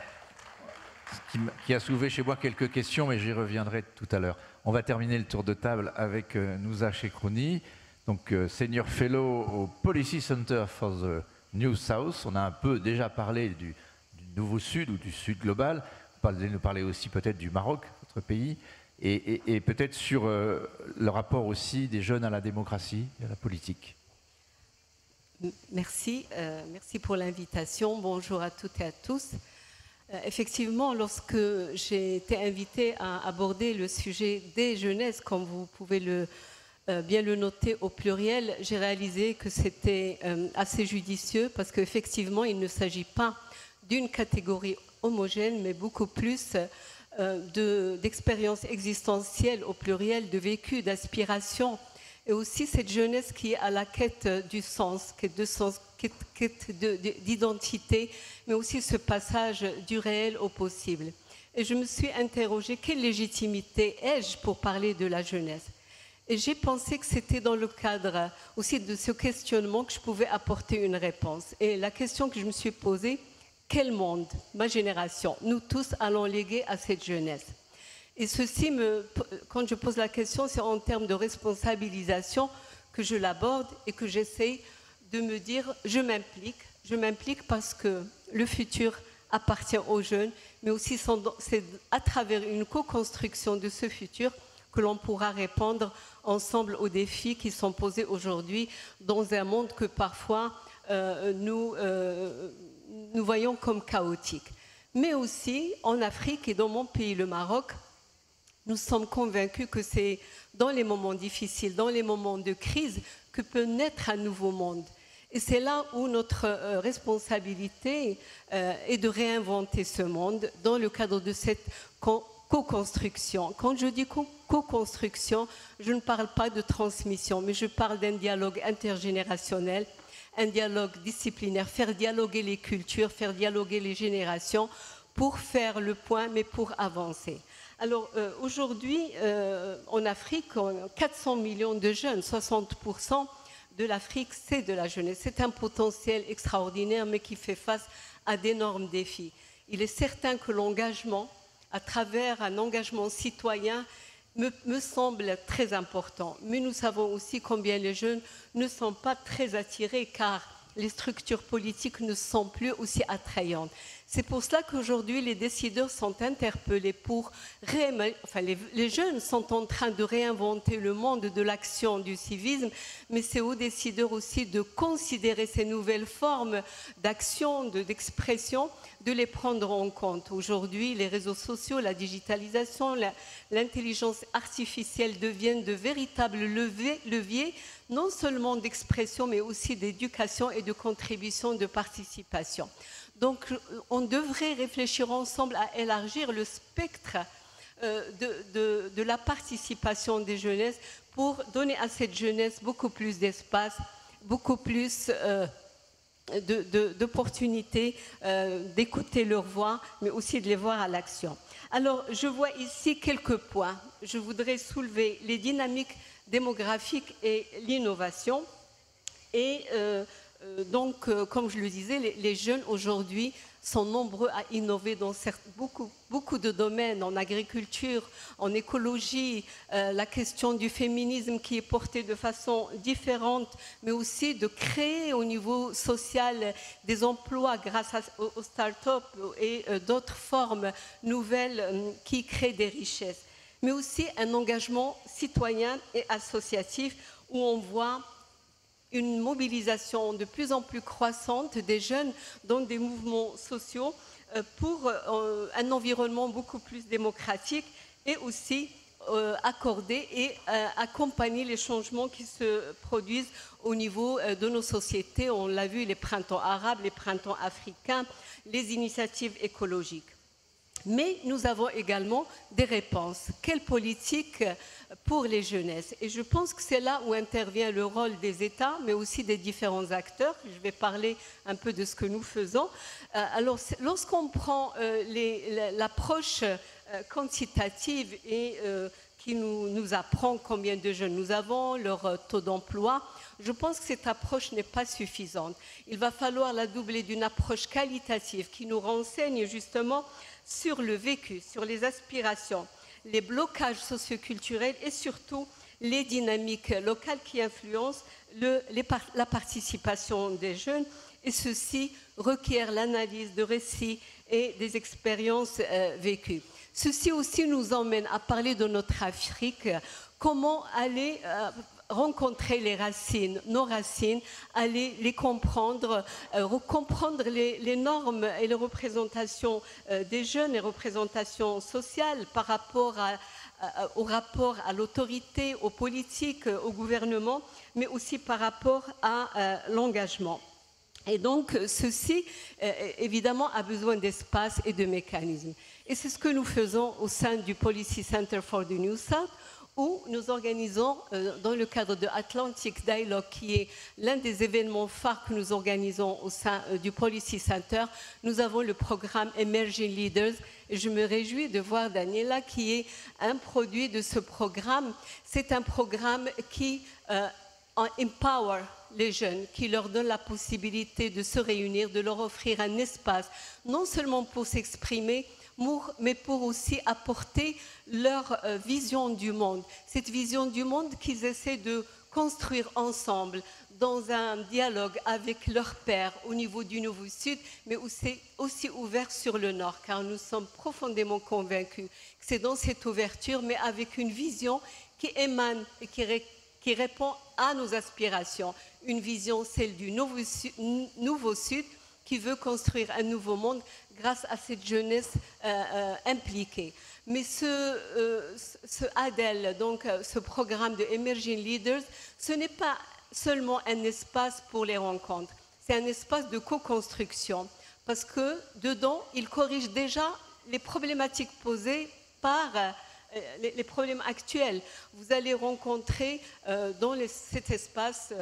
qui a soulevé chez moi quelques questions, mais j'y reviendrai tout à l'heure. On va terminer le tour de table avec Nouza Chekrouni, donc Senior Fellow au Policy Center for the New South. On a un peu déjà parlé du Nouveau Sud ou du Sud global. Vous allez nous parler aussi peut-être du Maroc, votre pays, et peut-être sur le rapport aussi des jeunes à la démocratie et à la politique. Merci, merci pour l'invitation. Bonjour à toutes et à tous. Effectivement, lorsque j'ai été invitée à aborder le sujet des jeunesses, comme vous pouvez bien le noter au pluriel, j'ai réalisé que c'était assez judicieux parce qu'effectivement, il ne s'agit pas d'une catégorie homogène, mais beaucoup plus d'expériences existentielles au pluriel, de vécu, d'aspiration. Et aussi cette jeunesse qui est à la quête du sens, quête d'identité, mais aussi ce passage du réel au possible. Et je me suis interrogée, quelle légitimité ai-je pour parler de la jeunesse? Et j'ai pensé que c'était dans le cadre aussi de ce questionnement que je pouvais apporter une réponse. Et la question que je me suis posée, quel monde, ma génération, nous tous allons léguer à cette jeunesse? Et ceci, quand je pose la question, c'est en termes de responsabilisation que je l'aborde et que j'essaye de me dire, je m'implique parce que le futur appartient aux jeunes, mais aussi c'est à travers une co-construction de ce futur que l'on pourra répondre ensemble aux défis qui sont posés aujourd'hui dans un monde que parfois nous nous voyons comme chaotique. Mais aussi, en Afrique et dans mon pays, le Maroc, nous sommes convaincus que c'est dans les moments difficiles, dans les moments de crise, que peut naître un nouveau monde. Et c'est là où notre responsabilité est de réinventer ce monde dans le cadre de cette co-construction. Quand je dis co-construction, je ne parle pas de transmission, mais je parle d'un dialogue intergénérationnel, un dialogue disciplinaire, faire dialoguer les cultures, faire dialoguer les générations pour faire le point, mais pour avancer. Alors aujourd'hui, en Afrique, 400 millions de jeunes, 60% de l'Afrique, c'est de la jeunesse. C'est un potentiel extraordinaire, mais qui fait face à d'énormes défis. Il est certain que l'engagement, à travers un engagement citoyen, me semble très important. Mais nous savons aussi combien les jeunes ne sont pas très attirés, car les structures politiques ne sont plus aussi attrayantes. C'est pour cela qu'aujourd'hui, les décideurs sont interpellés pour... les jeunes sont en train de réinventer le monde de l'action, du civisme, mais c'est aux décideurs aussi de considérer ces nouvelles formes d'action, d'expression, de les prendre en compte. Aujourd'hui, les réseaux sociaux, la digitalisation, l'intelligence artificielle deviennent de véritables leviers, non seulement d'expression, mais aussi d'éducation et de contribution, de participation. Donc, on devrait réfléchir ensemble à élargir le spectre de la participation des jeunesses pour donner à cette jeunesse beaucoup plus d'espace, beaucoup plus d'opportunités d'écouter leur voix, mais aussi de les voir à l'action. Alors, je vois ici quelques points. Je voudrais soulever les dynamiques démographiques et l'innovation. Et donc, comme je le disais, les jeunes aujourd'hui sont nombreux à innover dans beaucoup de domaines, en agriculture, en écologie, la question du féminisme qui est portée de façon différente, mais aussi de créer au niveau social des emplois grâce aux start-up et d'autres formes nouvelles qui créent des richesses. Mais aussi un engagement citoyen et associatif où on voit une mobilisation de plus en plus croissante des jeunes dans des mouvements sociaux pour un environnement beaucoup plus démocratique et aussi accorder et accompagner les changements qui se produisent au niveau de nos sociétés. On l'a vu, les printemps arabes, les printemps africains, les initiatives écologiques. Mais nous avons également des réponses. Quelle politique pour les jeunesses? Et je pense que c'est là où intervient le rôle des États, mais aussi des différents acteurs. Je vais parler un peu de ce que nous faisons. Alors, lorsqu'on prend l'approche quantitative et qui nous apprend combien de jeunes nous avons, leur taux d'emploi, je pense que cette approche n'est pas suffisante. Il va falloir la doubler d'une approche qualitative qui nous renseigne justement sur le vécu, sur les aspirations, les blocages socioculturels et surtout les dynamiques locales qui influencent la participation des jeunes. Et ceci requiert l'analyse de récits et des expériences vécues. Ceci aussi nous emmène à parler de notre Afrique, comment aller rencontrer les racines, nos racines, aller les comprendre, comprendre les normes et les représentations des jeunes, les représentations sociales par rapport au rapport à l'autorité, aux politiques, au gouvernement, mais aussi par rapport à l'engagement. Et donc, ceci, évidemment, a besoin d'espace et de mécanismes. Et c'est ce que nous faisons au sein du Policy Center for the New South, où nous organisons, dans le cadre de Atlantic Dialogue, qui est l'un des événements phares que nous organisons au sein du Policy Center, nous avons le programme Emerging Leaders. Et je me réjouis de voir Daniela, qui est un produit de ce programme. C'est un programme qui empower les jeunes, qui leur donne la possibilité de se réunir, de leur offrir un espace, non seulement pour s'exprimer, mais pour aussi apporter leur vision du monde. Cette vision du monde qu'ils essaient de construire ensemble dans un dialogue avec leurs pairs au niveau du Nouveau-Sud, mais aussi ouvert sur le Nord, car nous sommes profondément convaincus que c'est dans cette ouverture, mais avec une vision qui émane et qui répond à nos aspirations. Une vision, celle du Nouveau-Sud, qui veut construire un nouveau monde grâce à cette jeunesse impliquée. Mais ce ADEL, donc ce programme de Emerging Leaders, ce n'est pas seulement un espace pour les rencontres, c'est un espace de co-construction, parce que dedans, il corrige déjà les problématiques posées par les problèmes actuels. Vous allez rencontrer dans cet espace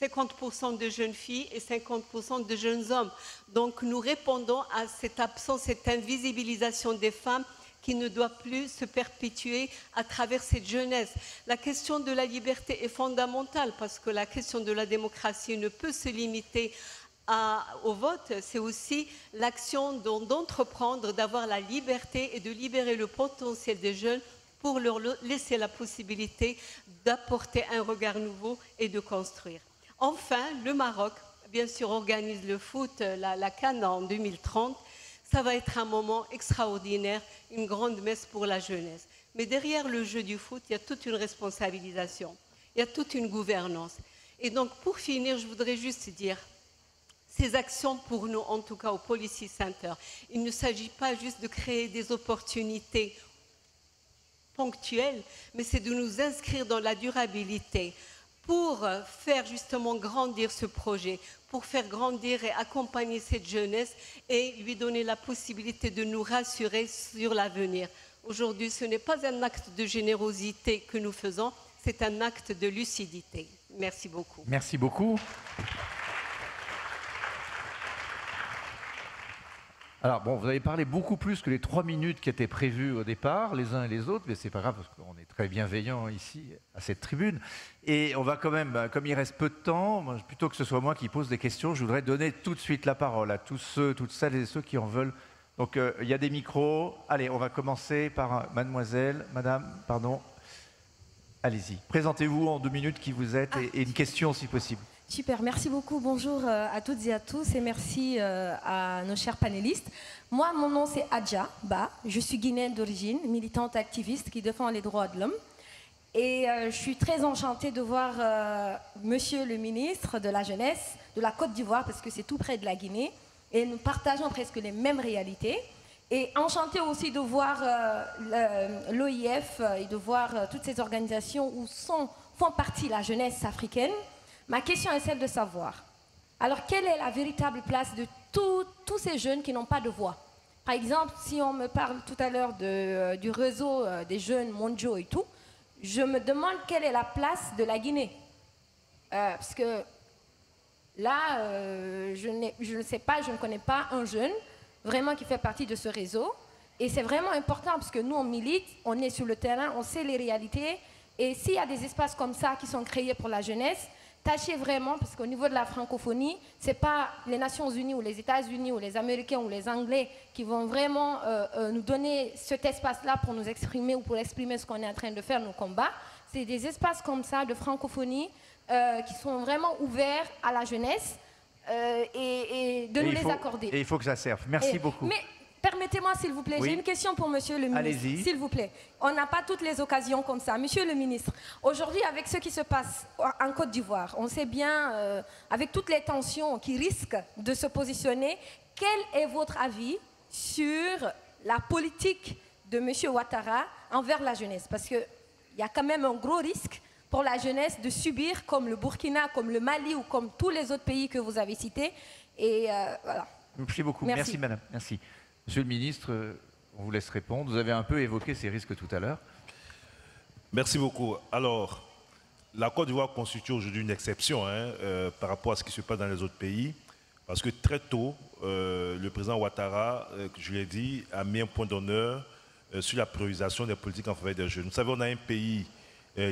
50% de jeunes filles et 50% de jeunes hommes. Donc nous répondons à cette absence, cette invisibilisation des femmes qui ne doit plus se perpétuer à travers cette jeunesse. La question de la liberté est fondamentale parce que la question de la démocratie ne peut se limiter au vote, c'est aussi l'action d'entreprendre, d'avoir la liberté et de libérer le potentiel des jeunes pour leur laisser la possibilité d'apporter un regard nouveau et de construire. Enfin, le Maroc, bien sûr, organise le foot, la CAN en 2030. Ça va être un moment extraordinaire, une grande messe pour la jeunesse. Mais derrière le jeu du foot, il y a toute une responsabilisation, il y a toute une gouvernance. Et donc, pour finir, je voudrais juste dire, ces actions pour nous, en tout cas au Policy Center, il ne s'agit pas juste de créer des opportunités ponctuelles, mais c'est de nous inscrire dans la durabilité pour faire justement grandir ce projet, pour faire grandir et accompagner cette jeunesse et lui donner la possibilité de nous rassurer sur l'avenir. Aujourd'hui, ce n'est pas un acte de générosité que nous faisons, c'est un acte de lucidité. Merci beaucoup. Merci beaucoup. Alors, bon, vous avez parlé beaucoup plus que les 3 minutes qui étaient prévues au départ, les uns et les autres, mais c'est pas grave parce qu'on est très bienveillants ici, à cette tribune. Et on va quand même, comme il reste peu de temps, plutôt que ce soit moi qui pose des questions, je voudrais donner tout de suite la parole à tous ceux, toutes celles et ceux qui en veulent. Donc, il y a des micros. Allez, on va commencer par mademoiselle, madame, pardon. Allez-y. Présentez-vous en 2 minutes qui vous êtes et une question si possible. Super, merci beaucoup. Bonjour à toutes et à tous et merci à nos chers panélistes. Moi, mon nom c'est Adja Ba. Je suis guinéenne d'origine, militante activiste qui défend les droits de l'homme. Et je suis très enchantée de voir Monsieur le ministre de la Jeunesse de la Côte d'Ivoire parce que c'est tout près de la Guinée et nous partageons presque les mêmes réalités. Et enchantée aussi de voir l'OIF et de voir toutes ces organisations où font partie la jeunesse africaine. Ma question est celle de savoir, alors quelle est la véritable place de tous ces jeunes qui n'ont pas de voix? Par exemple, si on me parle tout à l'heure du réseau des jeunes mondiaux et tout, je me demande quelle est la place de la Guinée. Parce que là, je ne sais pas, je ne connais pas un jeune vraiment qui fait partie de ce réseau. Et c'est vraiment important parce que nous, on milite, on est sur le terrain, on sait les réalités. Et s'il y a des espaces comme ça qui sont créés pour la jeunesse, tâchez vraiment, parce qu'au niveau de la francophonie, ce n'est pas les Nations Unies ou les États-Unis ou les Américains ou les Anglais qui vont vraiment nous donner cet espace-là pour nous exprimer ou pour exprimer ce qu'on est en train de faire, nos combats. C'est des espaces comme ça de francophonie qui sont vraiment ouverts à la jeunesse et de nous les accorder. Et il faut que ça serve. Merci beaucoup. Mais permettez-moi, s'il vous plaît, j'ai une question pour Monsieur le ministre. S'il vous plaît. On n'a pas toutes les occasions comme ça. Monsieur le ministre, aujourd'hui, avec ce qui se passe en Côte d'Ivoire, on sait bien, avec toutes les tensions qui risquent de se positionner, quel est votre avis sur la politique de Monsieur Ouattara envers la jeunesse? Parce qu'il y a quand même un gros risque pour la jeunesse de subir, comme le Burkina, comme le Mali ou comme tous les autres pays que vous avez cités. Et voilà. Merci beaucoup. Merci madame. Merci. Monsieur le ministre, on vous laisse répondre. Vous avez un peu évoqué ces risques tout à l'heure. Merci beaucoup. Alors, la Côte d'Ivoire constitue aujourd'hui une exception par rapport à ce qui se passe dans les autres pays. Parce que très tôt, le président Ouattara, je l'ai dit, a mis un point d'honneur sur la priorisation des politiques en faveur des jeunes. Vous savez, on a un pays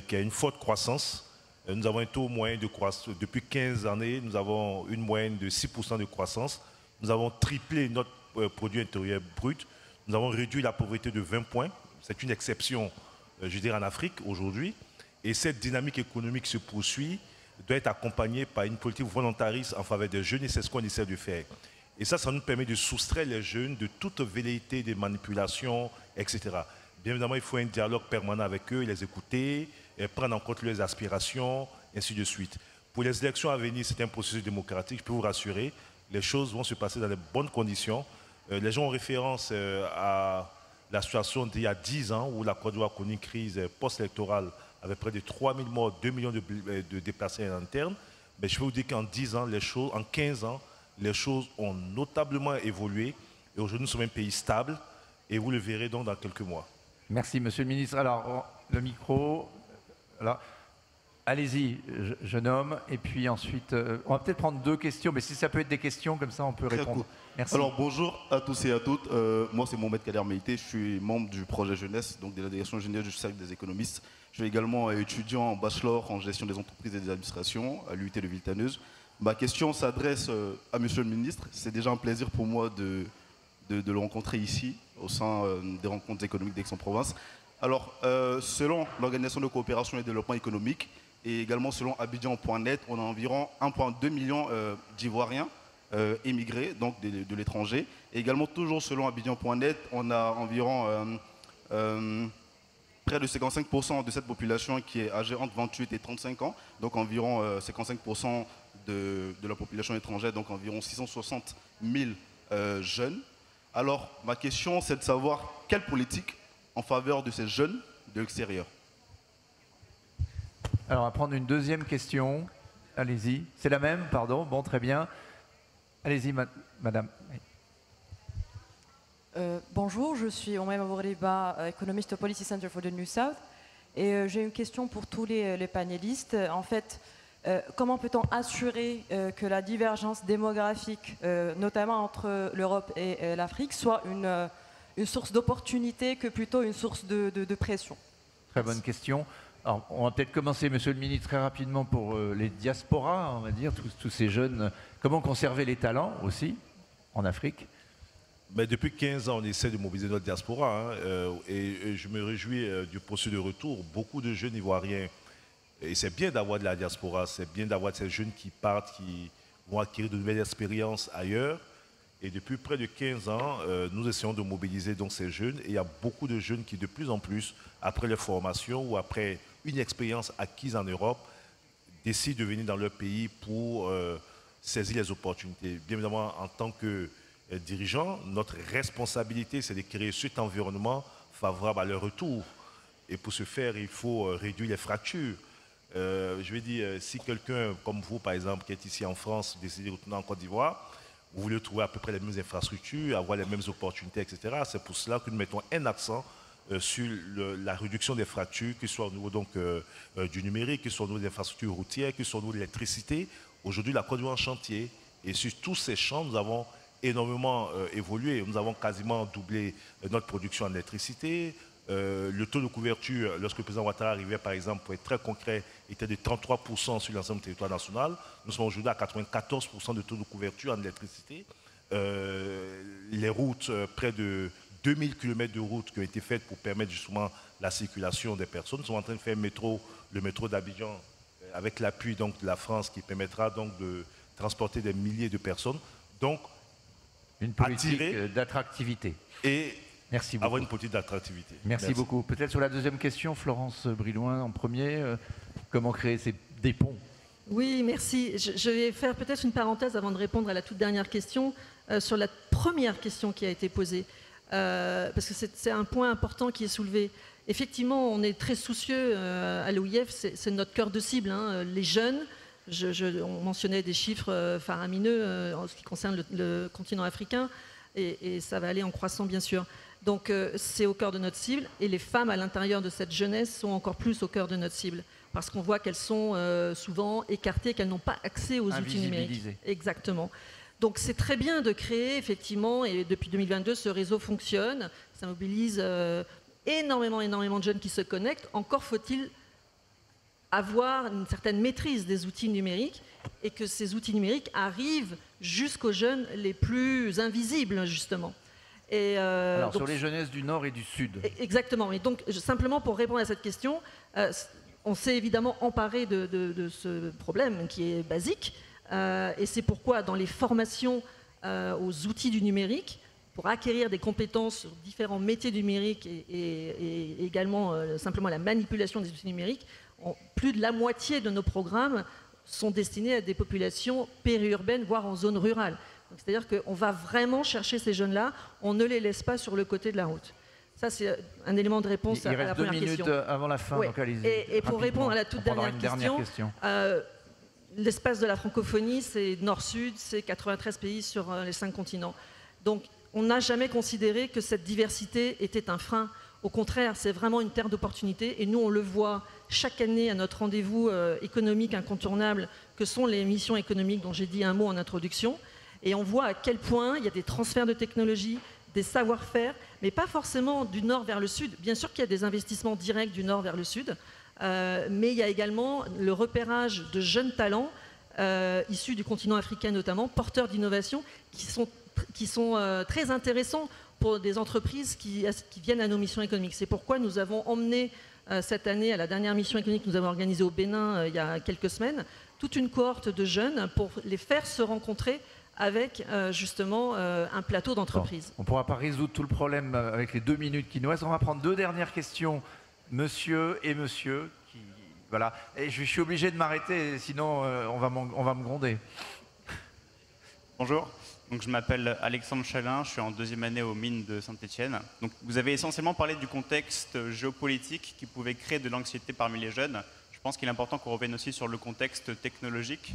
qui a une forte croissance. Nous avons un taux moyen de croissance. Depuis 15 années, nous avons une moyenne de 6% de croissance. Nous avons triplé notre produit intérieur brut. Nous avons réduit la pauvreté de 20 points. C'est une exception, je dirais, en Afrique aujourd'hui. Et cette dynamique économique se poursuit, doit être accompagnée par une politique volontariste en faveur des jeunes et c'est ce qu'on essaie de faire. Et ça nous permet de soustraire les jeunes de toute velléité de manipulation, etc. Bien évidemment, il faut un dialogue permanent avec eux, les écouter, prendre en compte leurs aspirations, ainsi de suite. Pour les élections à venir, c'est un processus démocratique, je peux vous rassurer. Les choses vont se passer dans de bonnes conditions. Les gens ont référence à la situation d'il y a 10 ans où la Côte d'Ivoire a connu une crise post-électorale avec près de 3 000 morts, 2 millions de déplacés internes. Mais je peux vous dire qu'en 10 ans, en 15 ans, les choses ont notablement évolué. Et aujourd'hui, nous sommes un pays stable. Et vous le verrez donc dans quelques mois. Merci, Monsieur le Ministre. Alors, le micro. Alors, allez-y, jeune homme. Et puis ensuite, on va peut-être prendre 2 questions. Mais si ça peut être des questions, comme ça, on peut répondre. Cool. Merci. Alors, bonjour à tous et à toutes. Moi, c'est Mohamed Kader Meïté. Je suis membre du projet jeunesse, donc de la délégation générale du cercle des économistes. Je suis également étudiant en bachelor en gestion des entreprises et des administrations à l'UT de Villetaneuse. Ma question s'adresse à Monsieur le Ministre. C'est déjà un plaisir pour moi de le rencontrer ici, au sein des rencontres économiques d'Aix-en-Provence. Alors, selon l'Organisation de coopération et de développement économique, et également selon Abidjan.net, on a environ 1,2 million d'Ivoiriens émigrés, donc de l'étranger. Et également, toujours selon Abidjan.net, on a environ près de 55% de cette population qui est âgée entre 28 et 35 ans, donc environ 55% de la population étrangère, donc environ 660 000 jeunes. Alors, ma question, c'est de savoir quelle politique en faveur de ces jeunes de l'extérieur. Alors, on va prendre une 2e question. Allez-y. C'est la même, pardon. Bon, très bien. Allez-y, madame. Bonjour, je suis Oumé Mabouriba, économiste au Policy Center for the New South. Et j'ai une question pour tous les panélistes. En fait, comment peut-on assurer que la divergence démographique, notamment entre l'Europe et l'Afrique, soit une source d'opportunité que plutôt une source de pression? Très bonne question. Alors, on va peut-être commencer, Monsieur le Ministre, très rapidement pour les diasporas, on va dire, tous ces jeunes. Comment conserver les talents aussi en Afrique? Mais depuis 15 ans, on essaie de mobiliser notre diaspora. Et je me réjouis du processus de retour. Beaucoup de jeunes Ivoiriens. Et c'est bien d'avoir de la diaspora, c'est bien d'avoir ces jeunes qui partent, qui vont acquérir de nouvelles expériences ailleurs. Et depuis près de 15 ans, nous essayons de mobiliser donc ces jeunes. Et il y a beaucoup de jeunes qui, de plus en plus, après leur formation ou après une expérience acquise en Europe, décident de venir dans leur pays pour saisir les opportunités. Bien évidemment, en tant que dirigeants, notre responsabilité, c'est de créer cet environnement favorable à leur retour. Et pour ce faire, il faut réduire les fractures. Je vais dire, si quelqu'un comme vous, par exemple, qui est ici en France, décide de retourner en Côte d'Ivoire, vous voulez trouver à peu près les mêmes infrastructures, avoir les mêmes opportunités, etc. C'est pour cela que nous mettons un accent sur la réduction des fractures, que ce soit au niveau donc, du numérique, que ce soit au niveau des infrastructures routières, que ce soit au niveau de l'électricité. Aujourd'hui, la Côte d'Ivoire est en chantier. Et sur tous ces champs, nous avons énormément évolué. Nous avons quasiment doublé notre production en électricité. Le taux de couverture, lorsque le président Ouattara arrivait, par exemple, pour être très concret, était de 33% sur l'ensemble du territoire national. Nous sommes aujourd'hui à 94% de taux de couverture en électricité. Les routes, près de 2000 km de routes qui ont été faites pour permettre justement la circulation des personnes. Nous sommes en train de faire le métro d'Abidjan avec l'appui de la France qui permettra donc de transporter des milliers de personnes. Donc, une politique d'attractivité. Et merci beaucoup. Avoir une politique d'attractivité. Merci beaucoup. Peut-être sur la 2e question, Florence Brilouin en premier. Comment créer des ponts? Oui, merci. Je vais faire peut-être une parenthèse avant de répondre à la toute dernière question sur la première question qui a été posée. Parce que c'est un point important qui est soulevé. Effectivement, on est très soucieux à l'OIF, c'est notre cœur de cible, hein, les jeunes. On mentionnait des chiffres faramineux en ce qui concerne le continent africain, et ça va aller en croissant, bien sûr. Donc, c'est au cœur de notre cible, et les femmes à l'intérieur de cette jeunesse sont encore plus au cœur de notre cible, parce qu'on voit qu'elles sont souvent écartées, qu'elles n'ont pas accès aux outils numériques. Exactement. Donc, c'est très bien de créer, effectivement, et depuis 2022, ce réseau fonctionne, ça mobilise énormément de jeunes qui se connectent. Encore faut-il avoir une certaine maîtrise des outils numériques et que ces outils numériques arrivent jusqu'aux jeunes les plus invisibles, justement. Alors, donc, sur les jeunesses du Nord et du Sud. Exactement. Et donc, simplement pour répondre à cette question, on s'est évidemment emparé de ce problème qui est basique. Et c'est pourquoi, dans les formations aux outils du numérique, pour acquérir des compétences sur différents métiers numériques et également simplement la manipulation des outils numériques, plus de la moitié de nos programmes sont destinés à des populations périurbaines, voire en zone rurale. C'est-à-dire qu'on va vraiment chercher ces jeunes-là, on ne les laisse pas sur le côté de la route. Ça, c'est un élément de réponse à la première question. Il reste 2 minutes avant la fin, ouais. donc allez-y. Et pour répondre à la toute dernière question, l'espace de la francophonie, c'est nord-sud, c'est 93 pays sur les 5 continents. Donc, on n'a jamais considéré que cette diversité était un frein. Au contraire, c'est vraiment une terre d'opportunités. Et nous, on le voit chaque année à notre rendez-vous économique incontournable, que sont les missions économiques dont j'ai dit un mot en introduction. Et on voit à quel point il y a des transferts de technologies, des savoir-faire, mais pas forcément du nord vers le sud. Bien sûr qu'il y a des investissements directs du nord vers le sud, mais il y a également le repérage de jeunes talents issus du continent africain notamment, porteurs d'innovation, qui sont très intéressants pour des entreprises qui viennent à nos missions économiques. C'est pourquoi nous avons emmené cette année, à la dernière mission économique que nous avons organisée au Bénin il y a quelques semaines, toute une cohorte de jeunes pour les faire se rencontrer avec justement un plateau d'entreprise. On ne pourra pas résoudre tout le problème avec les 2 minutes qui nous restent. On va prendre 2 dernières questions, monsieur et monsieur. Voilà. Et je suis obligé de m'arrêter, sinon on va me gronder. Bonjour. Donc, je m'appelle Alexandre Chalin, je suis en 2e année aux mines de Saint-Étienne. Donc, vous avez essentiellement parlé du contexte géopolitique qui pouvait créer de l'anxiété parmi les jeunes. Je pense qu'il est important qu'on revienne aussi sur le contexte technologique.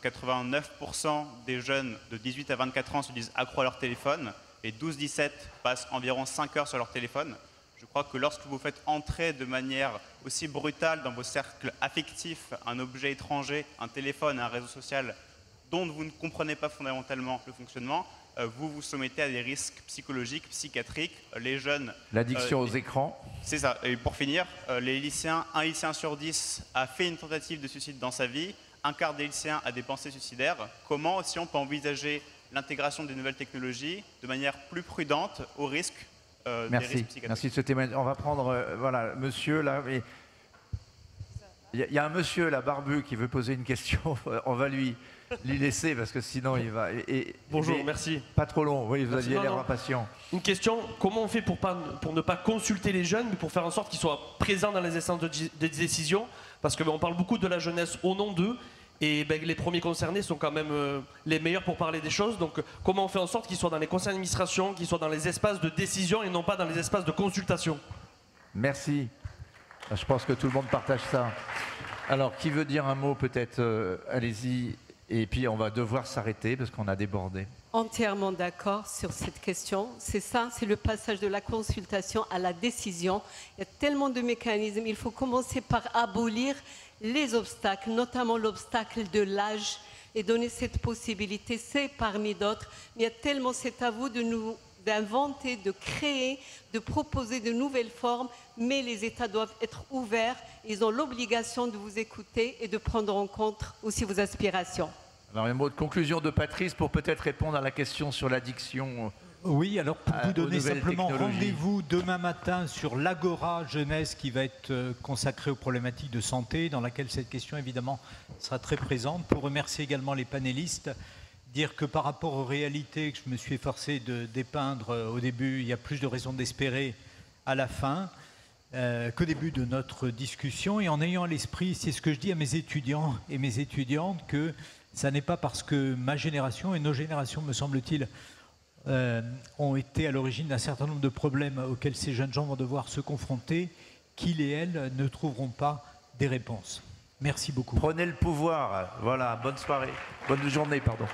89% des jeunes de 18 à 24 ans se disent accro à leur téléphone et 12-17 passent environ 5 heures sur leur téléphone. Je crois que lorsque vous faites entrer de manière aussi brutale dans vos cercles affectifs un objet étranger, un téléphone, un réseau social dont vous ne comprenez pas fondamentalement le fonctionnement, vous vous soumettez à des risques psychologiques, psychiatriques. Les jeunes... L'addiction aux écrans. C'est ça. Et pour finir, les lycéens, un lycéen sur 10 a fait une tentative de suicide dans sa vie, un quart des lycéens a des pensées suicidaires. Comment aussi on peut envisager l'intégration des nouvelles technologies de manière plus prudente au risque des risques psychiatriques? Merci de ce témoignage. On va prendre, voilà, monsieur là. Il y a un monsieur là, barbu, qui veut poser une question. On va lui laisser parce que sinon il va... Bonjour, merci. Pas trop long, oui, vous aviez l'air impatient. Une question, comment on fait pour ne pas consulter les jeunes, mais pour faire en sorte qu'ils soient présents dans les instances de décision? Parce qu'on parle beaucoup de la jeunesse au nom d'eux, et les premiers concernés sont quand même les meilleurs pour parler des choses. Donc comment on fait en sorte qu'ils soient dans les conseils d'administration, qu'ils soient dans les espaces de décision et non pas dans les espaces de consultation? Merci. Je pense que tout le monde partage ça. Alors, qui veut dire un mot peut-être? Allez-y. Et puis, on va devoir s'arrêter parce qu'on a débordé. Entièrement d'accord sur cette question. C'est ça, c'est le passage de la consultation à la décision. Il y a tellement de mécanismes. Il faut commencer par abolir les obstacles, notamment l'obstacle de l'âge, et donner cette possibilité. C'est parmi d'autres. Mais il y a tellement, c'est à vous d'inventer, de créer, de proposer de nouvelles formes, mais les États doivent être ouverts. Ils ont l'obligation de vous écouter et de prendre en compte aussi vos aspirations. Alors, un mot de conclusion de Patrice pour peut-être répondre à la question sur l'addiction. Oui, alors pour vous donner simplement rendez-vous demain matin sur l'Agora Jeunesse qui va être consacrée aux problématiques de santé, dans laquelle cette question évidemment sera très présente. Pour remercier également les panélistes, dire que par rapport aux réalités que je me suis efforcé de dépeindre au début, il y a plus de raisons d'espérer à la fin qu'au début de notre discussion, et en ayant à l'esprit, c'est ce que je dis à mes étudiants et mes étudiantes, que ça n'est pas parce que ma génération et nos générations, me semble-t-il, ont été à l'origine d'un certain nombre de problèmes auxquels ces jeunes gens vont devoir se confronter, qu'ils et elles ne trouveront pas des réponses. Merci beaucoup. Prenez le pouvoir. Voilà, bonne soirée. Bonne journée, pardon.